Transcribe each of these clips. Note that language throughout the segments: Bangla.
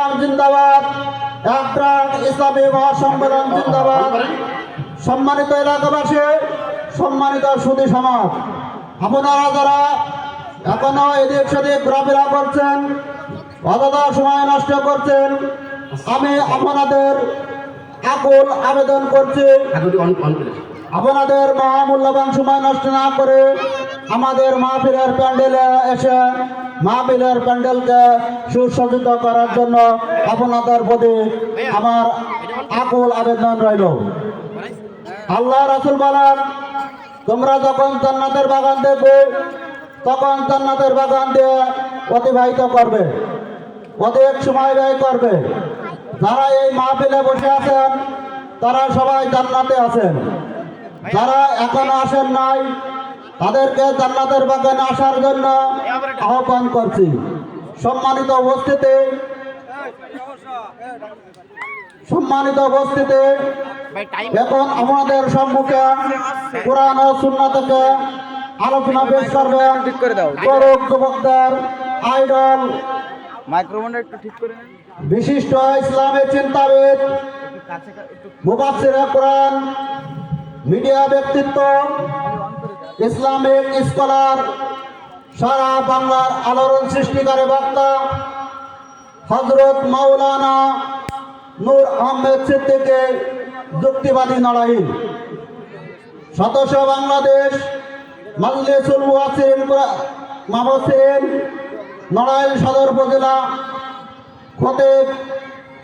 ইসলাম জিন্দাবাদ, এক ট্রাক ইসলামী মহাসম্মেলন জিন্দাবাদ। সম্মানিত এলাকাবাসী, সম্মানিত সুধী সমাজ, আপনারা যারা এখনো এদিক সেদিক ঘোরাফেরা করছেন, অযথা সময় নষ্ট করছেন, আমি আপনাদের আকুল আবেদন করছি, আপনাদের মহামূল্যবান সময় নষ্ট না করে আমাদের মাহফিলের প্যান্ডেলে এসে মাহফিলের প্যান্ডেলকে সুসজ্জিত করার জন্য আপনাদের প্রতি আমার আকুল আবেদন রইল। আল্লাহ রাসূল বলেন, তোমরা যখন জান্নাতের বাগান দেখবে তখন জান্নাতের বাগান দিয়ে অতিবাহিত করবে, অধিক সময় ব্যয় করবে। যারা এই মাহফিলে বসে আছেন তারা সবাই জান্নাতে আছেন, যারা এখনো আসেন নাই তাদেরকে জান্নাতের বাগানে আসার জন্য আহ্বান করছি। সম্মানিত উপস্থিতি, এখন আমাদের সম্মুখে কোরআন ও সুন্নাহ থেকে আলোচনা পেশ করবেন তরুণ যুবকদের আইডল, মাইক্রোফোনটা একটু ঠিক করে নেন। বিশিষ্ট ইসলামী চিন্তাবিদ, মুফাসসিরে কোরআন, মিডিয়া ব্যক্তিত্ব, ইসলামিক স্কলার, সারা বাংলার আলোড়ন সৃষ্টিকারী বক্তা হযরত মাওলানা নূর আহমেদ সিদ্দিকী, যুক্তিবাদী নড়াইল, সদস্য বাংলাদেশ মাজলিসুল মুফাসসিরিন নড়াইল সদর উপজেলা, খতিব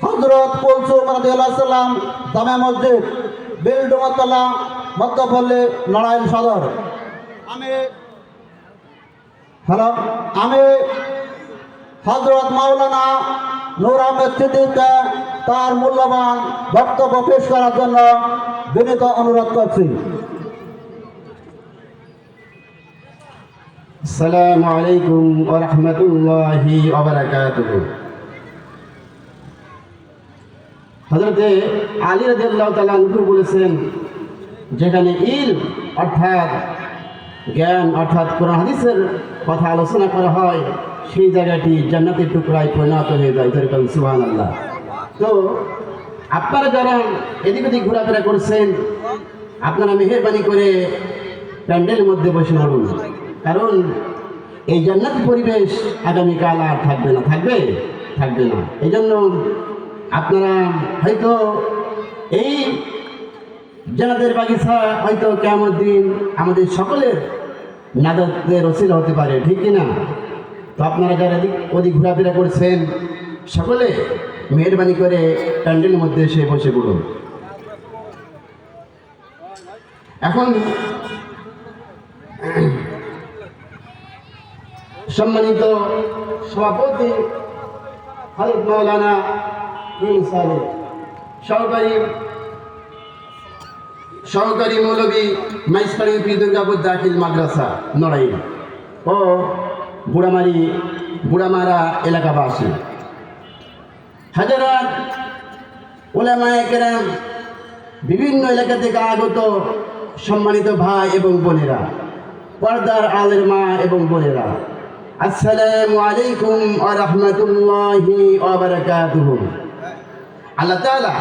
হযরত কুলসুম রাদিয়াল্লাহু সাল্লাম জামে মসজিদ, বেলডুমাতলা, মধ্যপল্লী, নড়াইল সদর। আমি হযরত মাওলানা নূর আহমেদ সিদ্দিকীকে তার মূল্যবান বক্তব্য পেশ করার জন্য বিনীত অনুরোধ করছি। আসসালামু আলাইকুম ওয়া রাহমাতুল্লাহি ওয়া বারাকাতুহু। হযরতে আলী রাদিয়াল্লাহু তাআলা আনহু বলেছেন, যেখানে ইলম অর্থাৎ জ্ঞান অর্থাৎ কোরআন হাদিসের কথা আলোচনা করা হয় সেই জায়গাটি জান্নাতের টুকরায় পরিণত হয়ে যায়। সুবহানাল্লাহ। তো আপনারা যারা এদিক ওদিক ঘোরাফেরা করছেন, আপনারা মেহেরবানি করে প্যান্ডেলের মধ্যে বসে পড়ুন, কারণ এই জান্নাত পরিবেশ আগামীকাল আর থাকবে না। থাকবে না। এই জন্য আপনারা হয়তো এই জান্নাতের বাগিচা হয়তো কিয়ামত দিন আমাদের সকলের নাজাতের ওসিলা হতে পারে, ঠিক কিনা? তো আপনারা যারা এদিক ওদিক ঘোরাফেরা করছেন সকলে মেহেরবানি করে প্যান্ডেলের মধ্যে এসে বসে পড়ুন। এখন সম্মানিত সভাপতি হযরত মাওলানা সহকারী মৌলভী মাইজপাড়া ইউপি দুর্গাপুর দাখিল মাদ্রাসা নড়াইল ও বুড়ামারা এলাকাবাসী, হাজারাত উলামায়ে কেরাম, বিভিন্ন এলাকা থেকে আগত সম্মানিত ভাই এবং বোনেরা, পর্দার আলের মা এবং বোনেরা, আসসালামু আলাইকুম ওয়া রাহমাতুল্লাহি ওয়া বারাকাতুহু। আল্লাহ তাআলা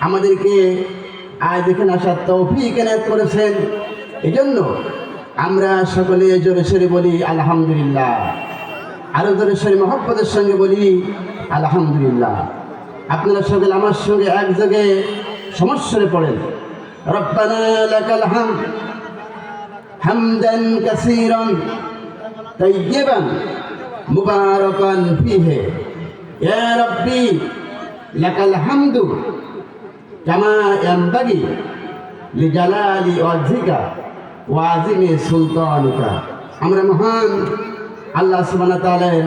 আমাদেরকে আজ এখানে আসার তৌফিক এনায়েত করেছেন, এজন্য আমরা সকলে জোরে সোরে বলি আলহামদুলিল্লাহ। আরো জোরে সোরে মহব্বতের সঙ্গে বলি আলহামদুলিল্লাহ। আপনারা সকলে আমার সঙ্গে একযোগে সমস্যারে পড়েন, রব্বানা লাকাল হামদ হামদান কাসীরান তাইয়্যিবান মুবারাকান ফীহি ইয়া রাব্বি লাকাল হামদু কামা ইয়ানবাগি লিজালালি ওয়াজহিকা ওয়া আযিমি সুলতানিকা। আমরা মহান আল্লাহ সুবহানাহু ওয়া তাআলার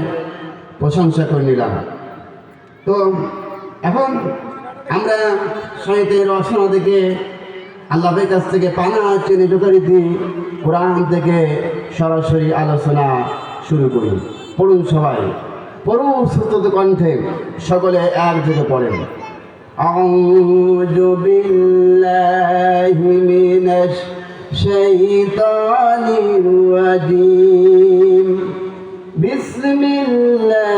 প্রশংসা করে নিলাম। তো এখন আমরা শয়তানের রচনা থেকে আল্লাহর কাছ থেকে পানা চেনে যথারীতি কোরআন থেকে সরাসরি আলোচনা শুরু করি। পড়ুন সবাই, পড়ুন সুস্থ কণ্ঠে, সকলে একযোগে পড়েন। আউযু বিল্লাহি মিনাশ শাইতানির রাজীম। বিসমিল্লাহির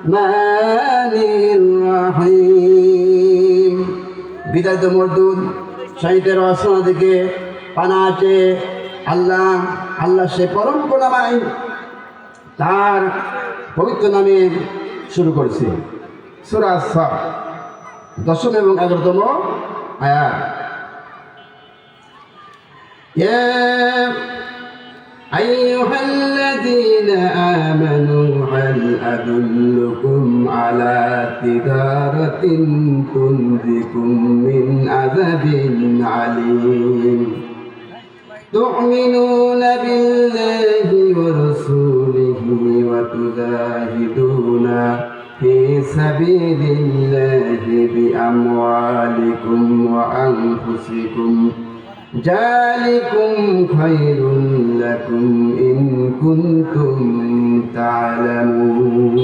রহমানির রহিম। বিদায়িত মরদুদ সাহিত্যের রচনা দিকে পানা আছে আল্লাহ আল্লাহ সে পরম করুণাময়, তার পবিত্র নামে শুরু করছি। সূরা আস-সাফ 10 এবং 11তম আয়াত। ইয়া আইয়ুহাল্লাযীনা আমানু হাল আদুল্লুকুম আলা তিজারাতিন তুনজিকুম মিন আযাবিন আলীম تؤمنون بالله ورسوله وتجاهدون في سبيل الله بأموالكم وأنفسكم ذلكم خير لكم إن كنتم تعلمون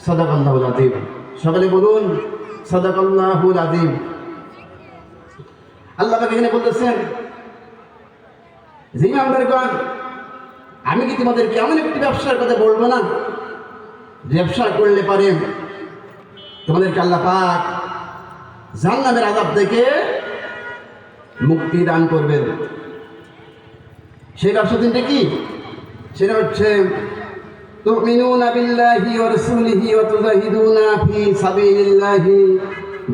صدق الله العظيم সকলে বলুন সাদাকাল্লাহুল আযীম। আল্লাহ পাক এখানে বলতেছেন যে ইমানদারগণ, আমি কি তোমাদেরকে এমন একটি ব্যবসার কথা বলবো না, ব্যবসা করলে পারে তোমাদেরকে আল্লাহ পাক জাহান্নামের আযাব থেকে মুক্তি দান করবেন। সেই ব্যবসা দিনটা কি? সেটা হচ্ছে তুমিনুনা বিল্লাহি ওয়া রাসূলিহি ওয়া তুজাহিদুনা ফি সাবিলিল্লাহি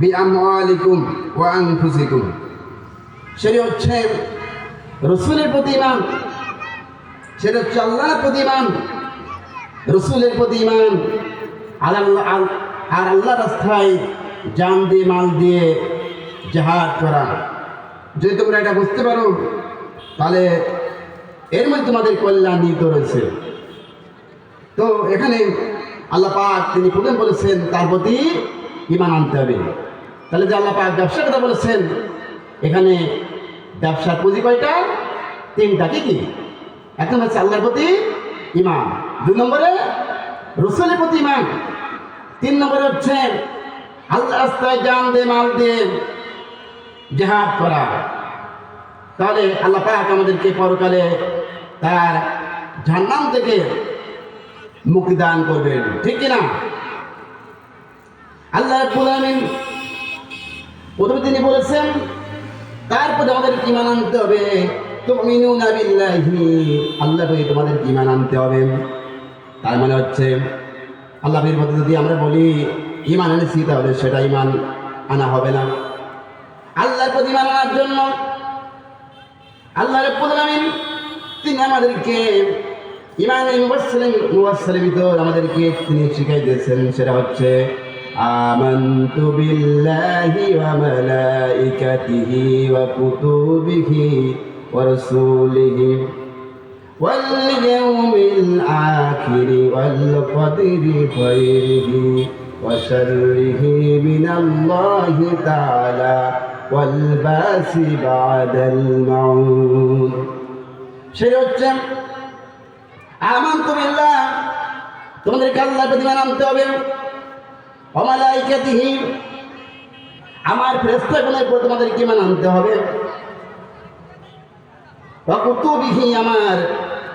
বিআমওয়ালিকুম ওয়া আনফুসিকুম। সেটা হচ্ছে রসুলের প্রতি ঈমান, সেটা হচ্ছে আল্লাহর প্রতি ঈমান, রসুলের প্রতি ঈমান, আর আল্লাহর রাস্তায় জান দিয়ে মাল দিয়ে জিহাদ করা। যদি তোমরা এটা বুঝতে পারো তাহলে এর মধ্যে তোমাদের কল্যাণ নিহিত রয়েছে। তো এখানে আল্লাহ পাক তিনি প্রথম বলেছেন তার প্রতি ঈমান আনতে হবে। তাহলে যে আল্লাহ পাক ব্যবসার কথা বলেছেন, এখানে ব্যবসার পুঁজি কয়টা? 3টা। কি কি? এক নম্বর হচ্ছে আল্লাহর প্রতি ঈমান, 2 নম্বরে রসুলের প্রতি ঈমান, 3 নম্বরে হচ্ছে আল্লাহ রাস্তায় জান দিয়ে মাল দিয়ে জিহাদ করা। তাহলে আল্লাহ পাক আমাদেরকে পরকালে তার জাহান্নাম থেকে মুক্তি দান করবেন, ঠিক কিনা? আল্লাহ রাব্বুল আলামিন প্রথমে তিনি বলেছেন তারপরে আমাদের ঈমান আনতে হবে। তুমিনুনা বিল্লাহি, আল্লাহকে তোমাদের ঈমান আনতে হবে। তার মানে হচ্ছে আল্লাহর প্রতি যদি আমরা বলি ঈমান এনেছি, তাহলে সেটা ঈমান আনা হবে না। আল্লাহর প্রতি ঈমান আনার জন্য আল্লাহ রাব্বুল আলামিন তিনি আমাদেরকে ঈমানের মুফাসসালের ভিতর আমাদেরকে তিনি শিখাই দিয়েছেন। সেটা হচ্ছে আমানতু বিল্লাহি ওয়া মালাইকাতিহি ওয়া কুতুবিহি ওয়া রাসূলিহি ওয়াল ইয়াউমিল আখিরি ওয়াল কদরি খায়রিহি ওয়া শাররিহি মিনাল্লাহি তাআলা ওয়াল বাসি বাদাল মাউত। সেটা হচ্ছে আমানতু বিল্লাহ, তোমাদেরকে আল্লাহর প্রতি ঈমান আনতে হবে। ওয়া মালাইকাতিহি, আমার ফেরেশতাগণের উপর তোমাদেরকে ঈমান আনতে হবে। ওয়া কুতুবিহি, আমার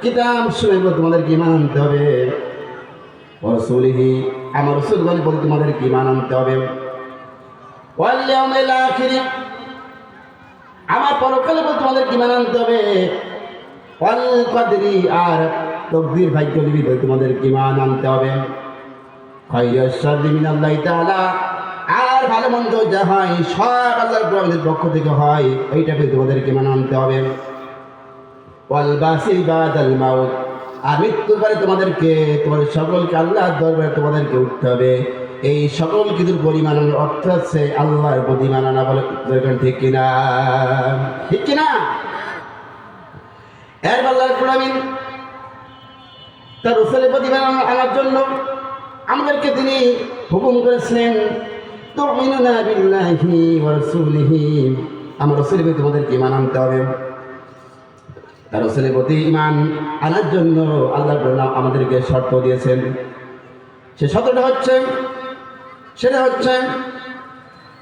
কিতাব সমূহের উপর তোমাদেরকে ঈমান আনতে হবে। ওয়া রাসূলিহি, আমার রাসূলগণের উপর তোমাদেরকে ঈমান আনতে হবে। ওয়াল ইয়াউমিল আখির, আমার পরকালের উপর তোমাদেরকে ঈমান আনতে হবে। ওয়াল কদরি, আর তকদীর ভাগ্য লিপিতে তোমাদেরকে ঈমান আনতে হবে। খায়রুশ শাররি মিনাল্লাহি তাআলা, আর ভালো মন্দ যা হয় সব আল্লাহর পক্ষ থেকে হয়, এইটাকে তোমাদেরকে ঈমান আনতে হবে। ওয়াল বাসি বাদাল মাউত, আর মৃত্যুর পরে তোমাদের সকলকে আল্লাহর দরবারে তোমাদেরকে উঠতে হবে। এই সকল কিছুর পরিমাণের অর্থ হচ্ছে আল্লাহর প্রতি ঈমান আনা। বলে ঠিক কিনা? ঠিক কিনা? এর আল্লাহ রাব্বুল আলামিন তার রাসূলের প্রতি ঈমান আনার জন্য আমাদেরকে তিনি হুকুম করেছিলেন তুমিনুনা বিল্লাহি ওয়া রাসূলিহি, আমার রাসূলের প্রতি তোমাদেরকে ঈমান আনতে হবে। তার রাসূলের প্রতি ঈমান আনার জন্য আল্লাহ আমাদেরকে শর্ত দিয়েছেন। সে শর্তটা হচ্ছে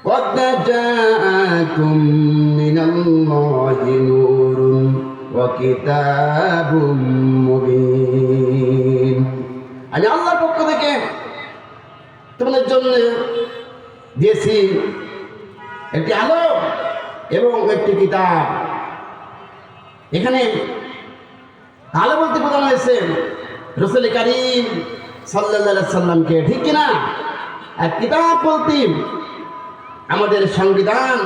قد جاءكم من الله نور وكتاب مبين আমি আল্লাহর পক্ষ থেকে তোমাদের জন্য দিয়েছি একটি আলো এবং একটি কিতাব। এখানে আলো বলতে বোঝানো হয়েছে রাসূল কারীম সাল্লাল্লাহু আলাইহি সাল্লামকে, ঠিক কিনা? আর কিতাব বলতে আমাদের সংবিধান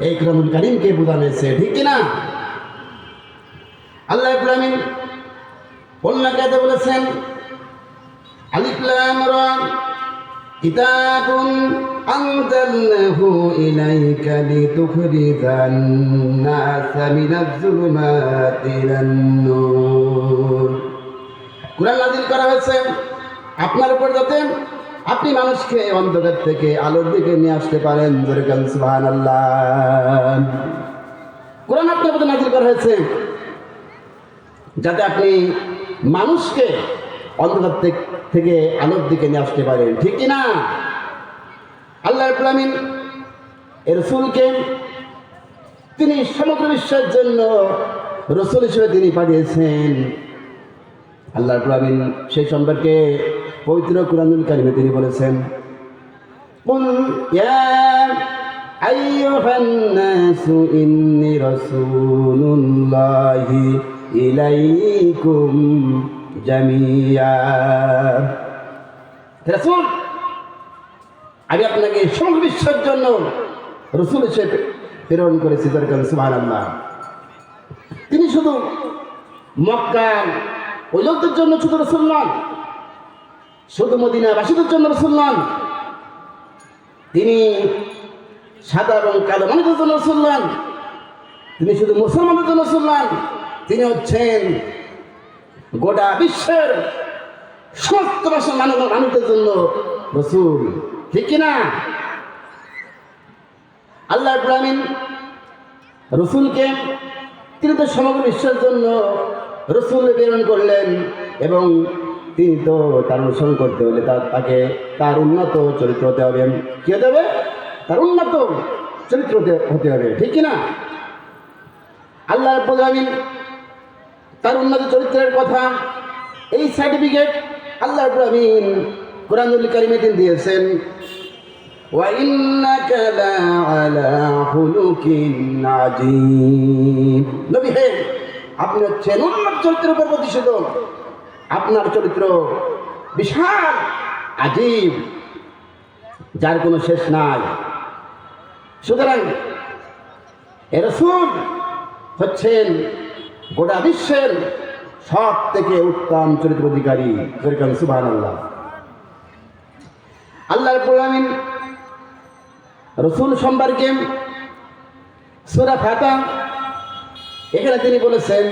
এই কোরআনুল কারীমকে বোঝানো হয়েছে, ঠিক কিনা? আল্লাহ রাব্বুল আলামিন অন্য আয়াতে বলেছেন আলিফ লাম রা কিতাবুন আনজালনাহু ইলাইকা লিতুখরিজান নাসা মিনাজ যুলুমাতি ইলান নূর। কুরআন নাযিল করা হয়েছে আপনার উপর যাতে আপনি মানুষকে অন্ধকার থেকে আলোর দিকে নিয়ে আসতে পারেন। জোরে বলেন সুবহানাল্লাহ। কুরআন আপনার উপর নাযিল করা হয়েছে যাতে আপনি মানুষকে অন্ধকার থেকে আলোর দিকে নিয়ে আসতে পারেন, ঠিক কিনা? আল্লাহ রাব্বুল আলামিন এর রাসূলকে তিনি সমগ্র বিশ্বের জন্য রাসূল হিসেবে তিনি পাঠিয়েছেন। আল্লাহ রাব্বুল আলামিন সেই সম্পর্কে পবিত্র কুরআনুল কারীমে তিনি বলেছেন কুল ইয়া আইয়ুহান নাসু ইন্নী রাসূলুল্লাহি ইলাইকুম জামিয়া। রাসূল, আমি আপনাকে সমগ্র বিশ্বের জন্য রাসূল হিসেবে প্রেরণ করেছি। সুবহানাল্লাহ। তিনি শুধু মক্কার ওই লোকদের জন্য শুধু রাসূল নন, শুধু মদিনাবাসীদের জন্য রাসূল নন, তিনি সাদা এবং কালো মানুষের জন্য রাসূল নন, তিনি শুধু মুসলমানদের জন্য রাসূল নন, তিনি হচ্ছেন গোটা বিশ্বের সমস্ত মানুষদের জন্য রাসূল, ঠিক কিনা? আল্লাহ রাব্বুল আলামিন রাসূলকে তিনি তো সমগ্র বিশ্বের জন্য রাসূল প্রেরণ করলেন এবং তিনি তো তার অনুসরণ করতে হলে তাকে তার উন্নত চরিত্র হতে হবে। কি হতে হবে? তার উন্নত চরিত্র হতে হবে, ঠিক কিনা? আল্লাহ রাব্বুল আলামিন তার উন্নত চরিত্রের কথা, এই সার্টিফিকেট আল্লাহ রাব্বুল আলামিন কুরআনুল কারীমে তিনি দিয়েছেন ওয়া ইন্নাকা লাআলা খুলুকিন আযীম। নবী হে, আপনি হচ্ছেন উন্নত চরিত্রের উপর প্রতিষ্ঠিত, আপনার চরিত্র বিশাল আজীব, যার কোনো শেষ নাই। সুতরাং এ রাসূল হচ্ছেন গোটা বিশ্বের সব থেকে উত্তম চরিত্র অধিকারী। সুবহানাল্লাহ। আল্লাহ রাব্বুল আলামিন রাসূল সম্পর্কে সূরা ফাতিহা এখানে তিনি বলেছেন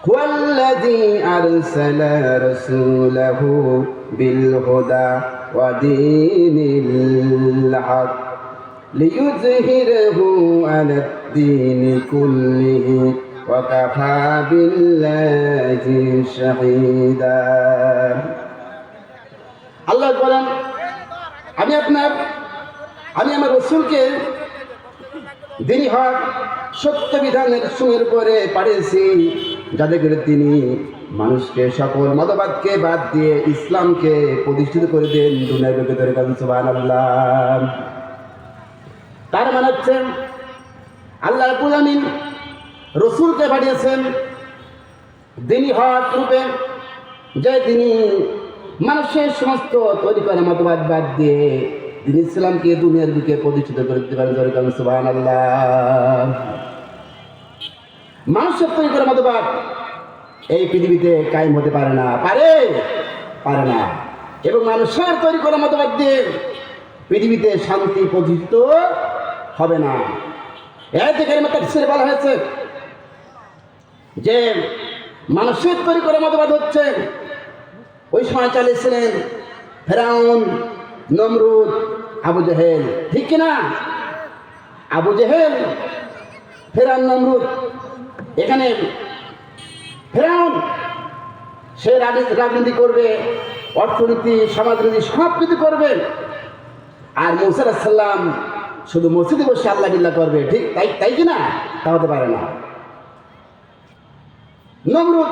হুয়াল্লাযী আরসালা রাসূলাহু বিল হুদা ওয়া দীনিল হক লিইয়ুযহিরাহু আলাদ দীনি কুল্লিহি ওয়া কাফা বিল্লাহি শাহীদা। আল্লাহ বলেন, আমি আমার রাসূলকে দ্বীনি হক সত্য বিধানের সুরের উপরে পাঠিয়েছি, যাতে করে তিনি মানুষকে সকল মতবাদকে বাদ দিয়ে ইসলামকে প্রতিষ্ঠিত করে দেন দুনিয়ার ভেতরে। সুবহানাল্লাহ। তার মানে হচ্ছে আল্লাহ রাব্বুল আলামিন রাসূলকে পাঠিয়েছেন দ্বীনি হক রূপে, যে তিনি মানুষের সমস্ত তৈরি করা মতবাদ বাদ দিয়ে দিন ইসলামকে দুনিয়ার দিকে প্রতিষ্ঠিত করে দিতে পারেন। সুবহানাল্লাহ। মানুষের তৈরি করা মতবাদ এই পৃথিবীতে কায়েম হতে পারে না, পারে না। এবং মানুষের তৈরি করা মতবাদ দিয়ে পৃথিবীতে শান্তি প্রতিষ্ঠিত হবে না। আয়াতে কারিমা তাফসীরে বলা হয়েছে যে মানুষের তৈরি করা মতবাদ হচ্ছে ওই সময় চালিয়েছিলেন ফেরাউন, নমরুদ, আবু জেহেল, ঠিক কিনা? আবু জেহেল, ফেরাউন, নমরুদ। এখানে ফেরাউন সে রাজনীতি করবে, অর্থনীতি, সমাজনীতি সব কিছু করবে, আর মূসা আলাইহিস সালাম শুধু মসজিদে বসে আল্লাহ বিল্লাহ করবে, ঠিক তাই কিনা? তা হতে পারে না। নমরুদ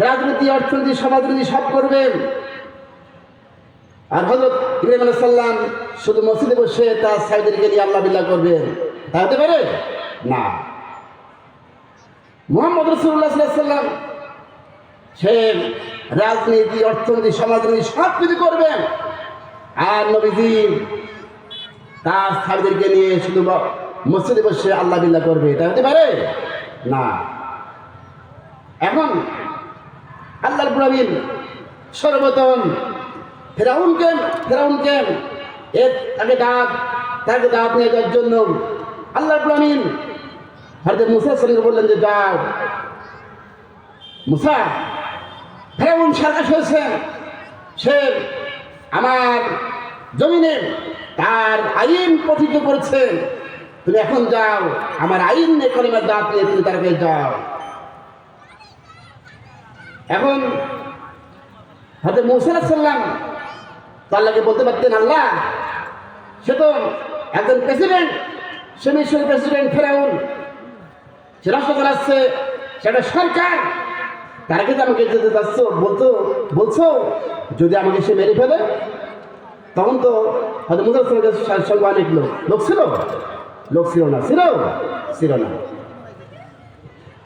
রাজনীতি, অর্থনীতি, সমাজনীতি সব করবেন। আর হযরত ইব্রাহিম আলাইহিস সালাম শুধু মসজিদে বসে তার সাইদেরকে নিয়ে আল্লাহ বিল্লাহ করবেন, তা হতে পারে না। মুহাম্মদ রাসূলুল্লাহ সাল্লাল্লাহু আলাইহি ওয়াসাল্লাম সে রাজনীতি, অর্থনীতি, সমাজনীতি সব কিছু করবেন, আর নবীজি তার সাইদেরকে নিয়ে শুধু মসজিদে বসে আল্লাহ বিল্লাহ করবে, তা হতে পারে না। এখন আল্লাহ রাব্বুল আলামিন সর্বপ্রথম ফেরাউনকে তাকে দাওয়াত নিয়ে যাওয়ার জন্য আল্লাহ রাব্বুল আলামিন হযরত মুসা সাল্লাল্লাহু বললেন যে যাও মুসা, ফেরাউন সার্কাস হয়েছে, সে আমার জমিনে তার আইন পঠিত করেছে, তুমি এখন যাও আমার আইন নিয়ে কলিমার দাওয়াত নিয়ে তুমি তার কাছে যাও। এখন হযরত মুসা আলাইহিস সালাম আল্লাহকে বলতে পারতেন, আল্লাহ সে তো একজন প্রেসিডেন্ট, সে মিশরের প্রেসিডেন্ট ফেরাউন, সে রাষ্ট্র চালাচ্ছে, সেটা সরকার, তার কাছে আমাকে যেতে চাচ্ছ, বলছো যদি আমাকে সে মেরে ফেলে। তখন তো হয়তো মুসা আলাইহিস সালামের সঙ্গে অনেক লোক ছিল না।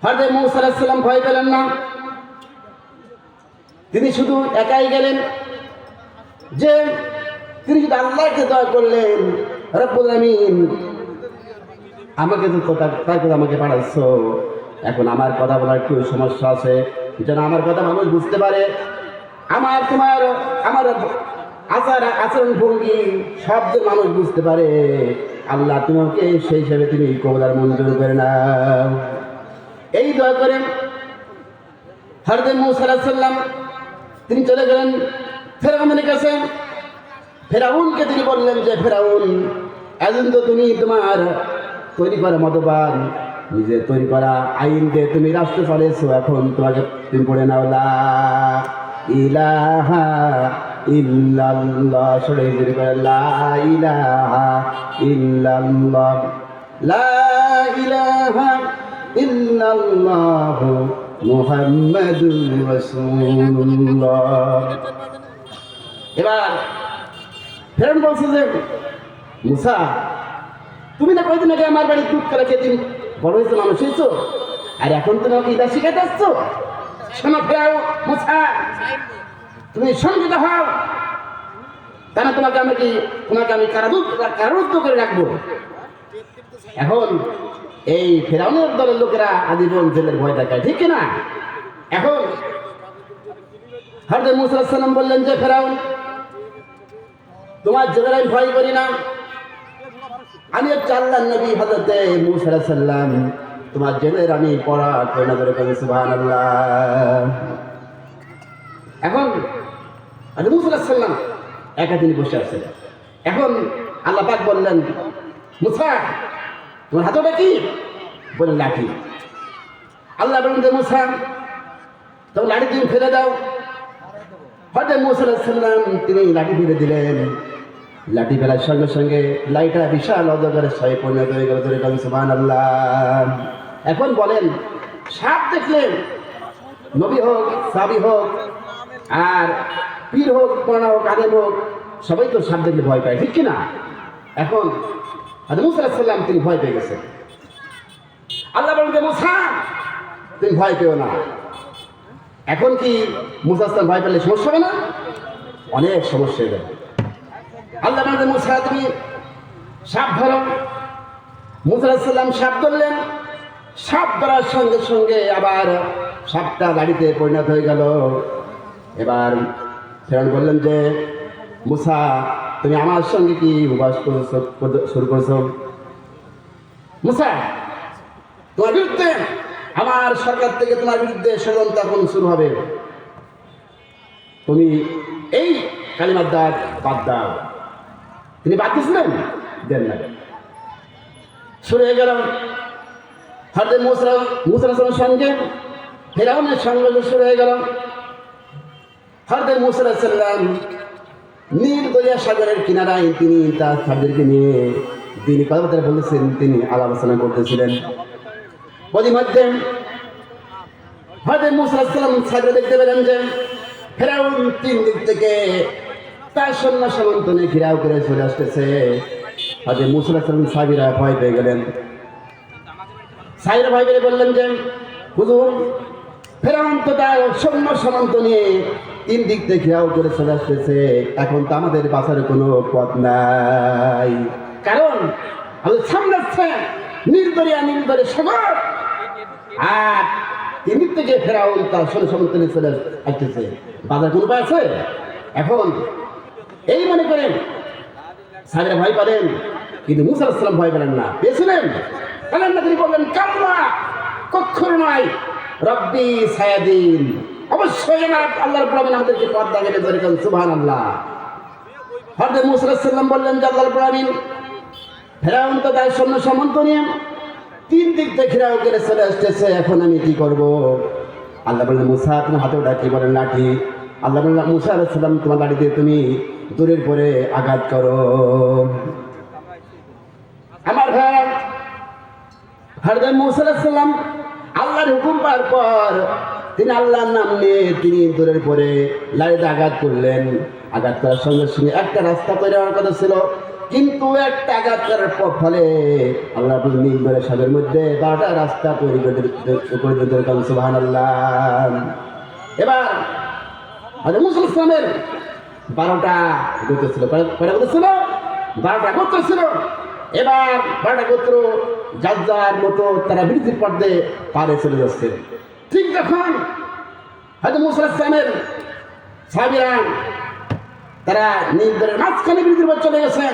হযরত মুসা আলাইহিস সালাম ভয় পেলেন না, তিনি শুধু একাই গেলেন, যে তিনি শুধু আল্লাহকে দয়া করলেন, রব্বুল আমিন আমাকে তো তার কথা আমাকে পাঠাচ্ছ, এখন আমার কথা বলার একটু সমস্যা আছে, যেন আমার কথা মানুষ বুঝতে পারে, আমার আচরণ ভঙ্গি সব যে মানুষ বুঝতে পারে, আল্লাহ তোমাকে সেই হিসাবে তুমি কবুলার মঞ্জুর করে নাও। এই দয়া করেন হযরত মুসা আলাইহিস সালাম তিনি চলে গেলেন ফেরাউনের কাছে। ফেরাউনকে তিনি বললেন যে ফেরাউন, এখন তো তুমি তোমার তৈরি করা মতবাদ, নিজের তৈরি করা আইন দিয়ে তুমি রাষ্ট্র চালিয়েছো, এখন তোমাকে তুমি পড়ে নাও লা ইলাহা ইল্লাল্লাহ, সরে তৈরি করে লা ইলাহা ইল্লাল্লাহ, লা ইলাহা ইল্লাল্লাহ মুহাম্মাদুর রাসূলুল্লাহ। এবার ফেরাউন বলছে যে মুসা, তুমি না কয়দিন আগে আমার বাড়ির দুধ খেলা খেয়ে তুমি বড় হয়েছো, মানুষ হয়েছো, আর এখন তুমি আমাকে ইদা শিখাতে আসছো। শোনো ফেরাউন, মুসা তুমি সংযত হও, কেন তোমাকে আমি কারারুদ্ধ করে রাখবো। এখন এই ফেরাউনের দলের লোকেরা আজীবন জেলের ভয় দেখায়, ঠিক কিনা? এখন হযরত মুসা আলাইহিস সালাম বললেন যে ফেরাউন, তোমার জেলের আমি ভয় করি না, আমি হচ্ছে আল্লাহর নবী হযরত মুসা আলাইহিস সালাম, তোমার জেলের আমি পড়া করি না, করে কবি সুবহানাল্লাহ। এখন হযরত মুসা আলাইহিস সালাম একা তিনি বসে আছেন। এখন আল্লাহ পাক বললেন, মুসা তোমার হাতে ওটা কি? বললেন লাঠি। আল্লাহ বললেন যে মুসা তখন লাঠি তুমি ফেলে দাও। হযরত মুসা আলাইহিস সালাম তিনি লাঠি ফেলে দিলেন। লাঠি ফেলার সঙ্গে সঙ্গে লাইটা বিশাল অজগরের সাপে পরিণত হয়ে গেল, ধরে কবি সুবহানাল্লাহ। এখন বলেন, সাপ দেখলেন, নবী হোক, সাহাবী হোক, আর পীর হোক, পড়া হোক, আলেম হোক, সবাই তো সাপ দেখলে ভয় পায়, ঠিক কিনা? এখন হযরত মুসা আলাইহিস সালাম তিনি ভয় পেয়ে গেছেন। আল্লাহ বলেন যে মুসা তুমি ভয় পেও না। এখন কি মুসা আলাইহিস সালাম ভয় পেলে সমস্যা হবে না? অনেক সমস্যা হয়ে যাবে। আল্লাহ বলেন যে মুসা তুমি সাপ ধরো। মুসা আলাইহিস সালাম সাপ ধরলেন। সাপ ধরার সঙ্গে সঙ্গে আবার সাপটা লাঠিতে পরিণত হয়ে গেল। এবার ফেরাউন বললেন যে মুসা তুমি আমার সঙ্গে কি উপবাস শুরু করছো? মুসা তোমার বিরুদ্ধে, আমার সরকার থেকে তোমার বিরুদ্ধে ষড়যন্ত্র এখন শুরু হবে, তুমি এই কালিমার দাওয়াত বাদ দাও। তিনি বাদ দিয়েছিলেন, দেন না, শুরু হয়ে গেল হযরত মুসা আলাইহিস সালামের সঙ্গে ফেরাউনের সংঘর্ষ শুরু হয়ে গেল। হযরত মুসা আলাইহিস সালাম নীল দরিয়া সাগরের কিনারায় তিনি তার সাহাবীদেরকে নিয়ে তিনি কথা বলেছেন, তিনি আলাপ আলোচনা করতেছিলেন। পরিমধ্যে হযরত মুসা আলাইহিস সালাম সাগরে দেখতে পেলেন যে ফেরাউন তিন দিক থেকে তার সৈন্য সামন্ত নিয়ে ঘেরাও করে চলে আসতেছে। হযরত মুসা আলাইহিস সালাম সাহাবীরা ভয় পেয়ে গেলেন। সাহাবীরা ভয় পেয়ে বললেন যে হুজুর, ফেরাউন তো তার সৈন্য সামন্ত নিয়ে তিন দিক থেকে ঘেরাও করে চলে আসতেছে, এখন তো আমাদের বাঁচার কোনো পথ নাই, কারণ আমাদের সামনে আছে নীলদরে সাগর, আর তিন দিক থেকে ফেরাউন তার সৈন্য সামন্ত নিয়ে চলে আসতেছে, বাঁচার কোনো উপায় আছে? এখন এই মনে করেন সাহাবীরা ভয় পেলেন, কিন্তু মুসা আলাইহিস সালাম ভয় পেলেন না। পেয়েছিলেন পেলেন না, তিনি বললেন কাল্লা, কখনো নয়, রব্বি সায়াদিন, অবশ্যই আমার আল্লাহ রাব্বুল আলামিন আমাদেরকে পথ দেখাবেন। যেরকম সুবহানাল্লাহ। হযরত মুসা আলাইহিস সালাম বললেন যে আল্লাহ রাব্বুল আলামিন, ফেরাউন তো তার সৈন্য সামন্ত নিয়ে তিন দিক থেকে ঘেরাও করে চলে আসতেছে, এখন আমি কি করব? আল্লাহ বললেন মুসা, তোমার হাতে ওটা কি বলেন লাঠি? আল্লাহ বললেন মুসা আলাইহিস সালাম, তোমার লাঠি দিয়ে তুমি দূরের পরে আঘাত করো। আমার ভাই, হযরত মুসা আলাইহিস সালাম আল্লাহর হুকুম পাওয়ার পর তিনি আল্লাহর নাম নিয়ে তিনি দূরের পরে লাঠিতে আঘাত করলেন। আঘাত করার সঙ্গে সঙ্গে একটা রাস্তা তৈরি হওয়ার কথা ছিল, কিন্তু একটা আঘাত করার ফলে আল্লাহ নীলদরে সাগরের মধ্যে 12টা রাস্তা তৈরি করে দিলেন। সুবহানাল্লাহ। এবার হযরত মুসা আলাইহিস সালামের 12টা গোত্র ছিল, কয়টা গোত্র ছিল? 12টা গোত্র ছিল। এবার 12টা গোত্র যার যার মতো তারা বিরতির পর্দে পারে চলে যাচ্ছে। ঠিক যখন হযরত মুসা আলাইহিস সালামের সাহাবীরা তারা নীলদরের মাঝখানে বিরতির পর চলে গেছেন,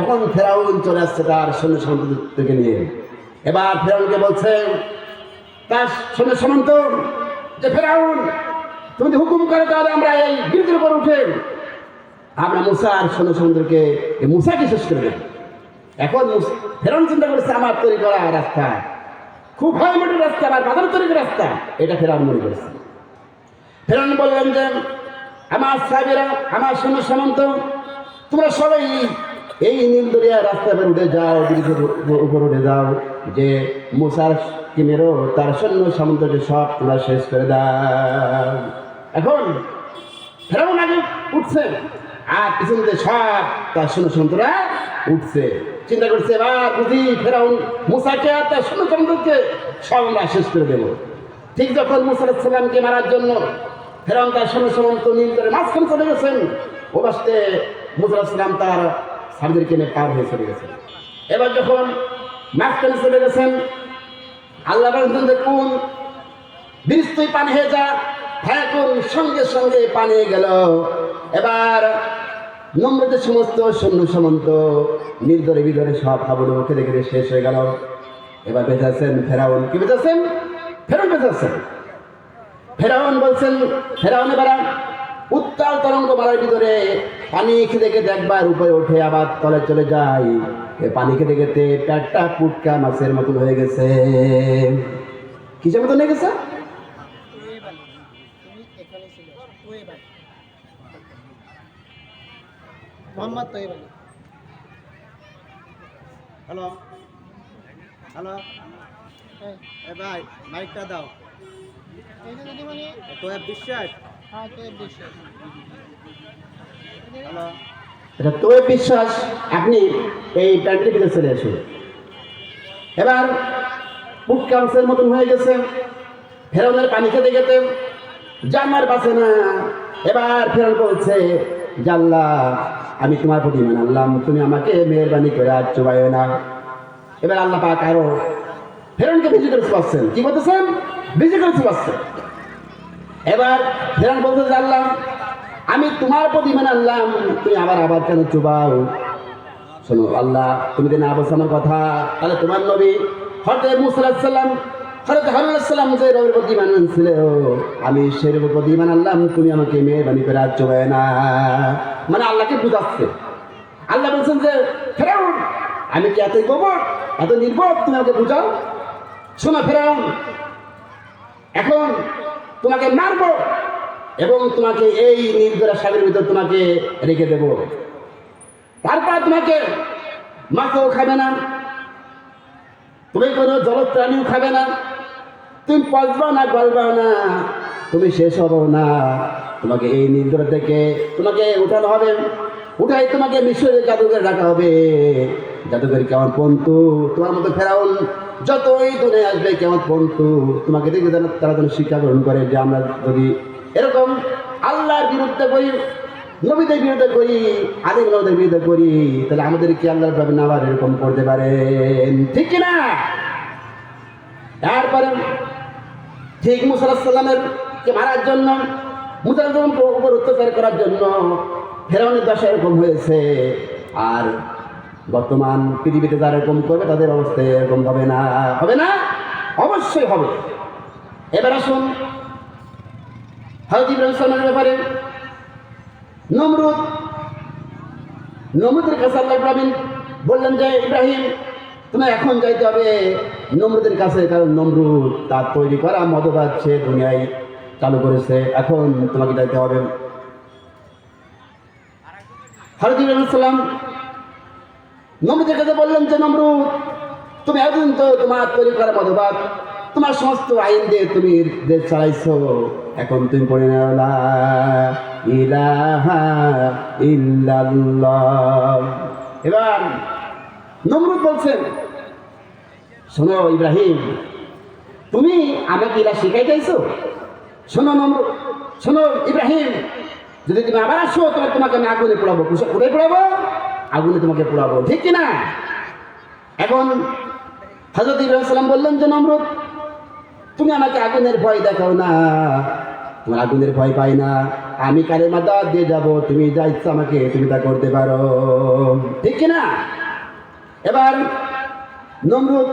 এখন ফেরাউন চলে আসছে তার সৈন্য সামন্তকে নিয়ে। এবার ফেরাউনকে বলছে তার সৈন্য সামন্ত যে ফেরাউন, তুমি যদি হুকুম করে তাহলে আমরা এই বিরতির উপর উঠে আমরা মুসার সৈন্য সামন্তকে মুসাকে শেষ করে দেব। এখন ফেরাউন চিন্তা করেছে আমার তৈরি করা রাস্তা খুব ভয়মটের রাস্তা, আমার বাজার তৈরি করা রাস্তা, এটা ফেরাউন মনে করেছে। ফেরাউন বললেন যে আমার সাহাবীরা, আমার সৈন্য সামন্ত, তোমরা সবাই এই নীলদরিয়া রাস্তা উপর উঠে যাও, ব্রিজের উপর উঠে যাও, যে মুসার কি মেরো তার সৈন্য সামন্তকে সব তোমরা শেষ করে দাও। এখন ফেরাউন আগে উঠছে আর পিছন দিয়ে সব তার সৈন্য সামন্তরা উঠছে। চিন্তা করছে এবার বুঝি ফেরাউন মুসাকে আর তার সৈন্য সামন্তকে সব আমরা শেষ করে দেবো। ঠিক যখন মুসা আলাইহিস সালামকে মারার জন্য ফেরাউন তার সৈন্য সামন্ত নীলদরের মাঝখানে চলে গেছেন, ও বাসতে মুসা আলাইহিস সালাম তার সামনেরকে নিয়ে পার হয়ে চলে গেছেন। এবার যখন মাঝখানে চলে গেছেন, আল্লাহ বলেন দেখুন বীজ তুই পানি হয়ে যা, এখন সঙ্গে সঙ্গে পানি গেল। এবার নম্রদের সমস্ত সৈন্য সামন্ত নীলদরে বিদরে সব হাবুডু খেতে খেতে শেষ হয়ে গেল। এবার বেঁচে আছেন ফেরাউন। কি বেঁচে আছেন? ফেরাউন বেঁচে আছেন। ফেরাউন বলছেন, ফেরাউন এবার উত্তাল তরঙ্গ মালার ভিতরে পানি খেতে খেতে একবার উপরে উঠে আবার তলে চলে যায়। পানি খেতে খেতে পেটটা পুটকা মাছের মতন হয়ে গেছে। কিসের মতন হয়ে গেছে? হ্যালো হ্যালো, এ ভাই মাইকটা দাও। তোয়েব বিশ্বাস। হ্যালো, এটা তোয়েব বিশ্বাস। আপনি এই প্যান্টের ভিতরে চলে আসুন। এবার পুটকা মাছের মতন হয়ে গেছে। ফেরাউনের পানি খেতে খেতে জামার বাঁচে না। এবার ফেরাউন বলছে, জাল্লা আমি তোমার প্রতি ইমান আনলাম, তুমি আমাকে মেহেরবানি করে আর চুবাইও না। এবার আল্লাহ পাক আরো ফেরাউনকে বিজয় করে চুবাচ্ছেন। কি বলতেছেন? বিজয় করে চুবাচ্ছেন। এবার ফেরাউন বলতে, আল্লাহ আমি তোমার প্রতি ইমান আনলাম, তুমি আবার কেন চুবাও? শোনো আল্লাহ, তুমি যদি না বলছো আমার কথা, তাহলে তোমার নবী হযরত মুসা আলাইহিস সালাম, হযরত হারুন আলাইহিস সালাম যে নবীর প্রতি ঈমান আনছিল, আমি সেই নবীর প্রতি ঈমান আনলাম, তুমি আমাকে মেহেরবানি করে আর চুবায় না। মানে আল্লাহকে বুঝাচ্ছে। আল্লাহ বলছেন যে ফেরাউন আমি কি এতই গোবর, এত নির্বোধ, তুমি আমাকে বুঝাও? শোনো ফেরাউন, এখন তোমাকে মারবো এবং তোমাকে এই নীলদরা সাগরের ভিতর তোমাকে রেখে দেব। তারপর তোমাকে মাছও খাবে না, তুমি কোনো জলপ্রাণীও খাবে না, তুমি পচবা না, গলবাও না, তুমি শেষ হবো না। তোমাকে এই নিদ্রা থেকে তোমাকে উঠানো হবে, উঠাই তোমাকে মিশরের জাদুঘরে রাখা হবে। জাদুঘর কেমন পন্তু, তোমার মতো ফেরাউন যতই দূরে আসবে কেমন পন্তু, তোমাকে দেখে তারা যেন শিক্ষা গ্রহণ করে যে আমরা যদি এরকম আল্লাহর বিরুদ্ধে করি, নবীদের বিরুদ্ধে করি, আদিম নবীদের বিরুদ্ধে করি, তাহলে আমাদের কি আল্লাহর ভাবে না আবার এরকম করতে পারেন, ঠিক কিনা? তারপরে ঠিক মুসা আলাইহিস সালামের কে মারার জন্য, মুসার উপর অত্যাচার করার জন্য ফেরাউনের দশা এরকম হয়েছে। আর বর্তমান পৃথিবীতে যারা এরকম করবে তাদের অবস্থা এরকম হবে না, হবে না, অবশ্যই হবে। এবার আসুন হযরত ইব্রাহিম সালামের ব্যাপারে। নমরুদের কাছে আল্লাহ ইব্রাহিম বললেন যে ইব্রাহিম তুমি এখন যাইতে হবে নমরুদের কাছে, কারণ নমরুদ তার তৈরি করা মতবাদ সে দুনিয়ায় চালু করেছে, এখন তোমাকে যাইতে হবে। হযরত ইব্রাহিম সালাম নমরুদের কাছে বললেন যে নমরুদ তুমি এতদিন তো তোমার তৈরি করা মতবাদ, তোমার সমস্ত আইন দিয়ে তুমি দেশ চালাইছো, এখন তুমি পড়ে নাও লা ইলাহা ইল্লাল্লাহ। এবার নমরুদ বলছেন শোনো ইব্রাহিম, তুমি আমাকে ইলা শিখাইতেছো? শোনো নমরুদ, শোনো ইব্রাহিম, যদি তুমি আবার আসো তোমাকে আমি আগুনে পোড়াবো। কোথায় পোড়াবো? আগুনে তোমাকে পোড়াবো, ঠিক কিনা? এখন হযরত ইব্রাহিম সালাম বললেন যে নমরুদ তুমি আমাকে আগুনের ভয় দেখাও না, তোমার আগুনের ভয় পাই না, আমি কালেমা দাওয়াত দিয়ে যাবো, তুমি যা ইচ্ছা আমাকে তুমি তা করতে পারো, ঠিক কিনা? এবার নমরুদ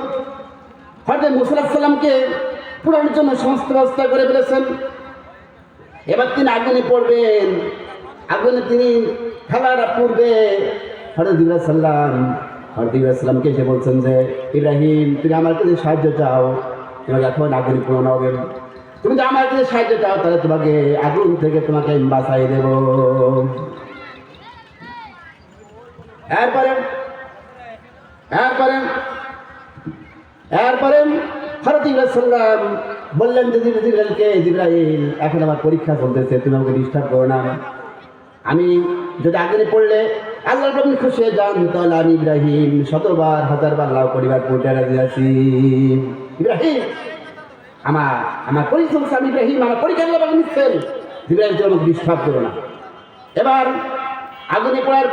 হযরত মুসা আলাইহিস সালামকে পোড়ানোর জন্য সমস্ত ব্যবস্থা করে ফেলেছেন। এবার তিনি আগুনে পড়বেন, আগুনে তিনি ফেলার পূর্বে হযরত ইব্রাহিম সালামকে এসে বলছেন যে ইব্রাহিম তুমি আমার কাছে সাহায্য চাও, তোমাকে এখন আগুনে পোড়ানো হবে, তুমি যদি আমার কাছে সাহায্য চাও তাহলে তোমাকে আগুন থেকে তোমাকে আমি বাঁচাই দেব। এরপরে হযরত ইব্রাহিম সাল্লাম বললেন যে জিবরাইল এখন আমার পরীক্ষা চলতেছে, তুমি আমাকে ডিস্টার্ব করো না, আমি যদি আগুনে পড়লে আল্লাহর প্রতি খুশি হয়ে যান তাহলে আমি ইব্রাহিম 100বার 1000বার লাভ পরিবার পড়তে রাজি আছি। ইব্রাহিম আমার পরীক্ষা চলছে, আমি ইব্রাহিম আমার পরীক্ষা আল্লাহ পাক নিচ্ছেন, জিবরাইল তুমি আমাকে ডিস্টার্ব করো না। এবার আগুনে পড়ার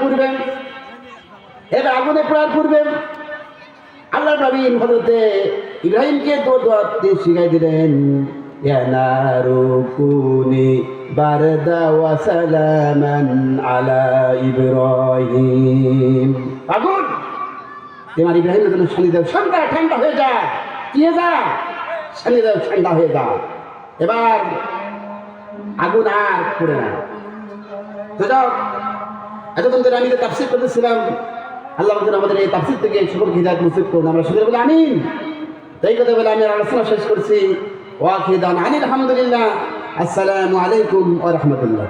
পূর্বে আল্লাহ নবী হযরতে ইব্রাহিমকে দোয়া শিখাই দিলেন, ইয়া নারু কুনি বারদা ওয়া সালামান আলা ইব্রাহিম। আগুন তোমার ইব্রাহিমের জন্য শান্তি দাও, ঠান্ডা হয়ে যা, কি হয়ে যা, শান্তি দাও, ঠান্ডা হয়ে যা। এবার আগুন আর পড়ে না। তো যাও, এতক্ষণ ধরে আমি তো তাফসীর করতেছিলাম, আল্লাহ আমাদের এই তাফসীর থেকে সকলকে হিদায়াত নসিব করুন, আমরা সকলে বলি আমিন। তাই কথা বলে আমি আলোচনা শেষ করছি। ওয়াখির দাওয়ানা আনিল হামদুলিল্লাহ, আসসালামু আলাইকুম ওয়া রাহমাতুল্লাহ।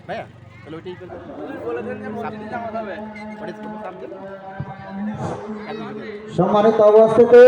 ভাইয়া তাহলে ওইটাই সম্মানিত অবস্থিতি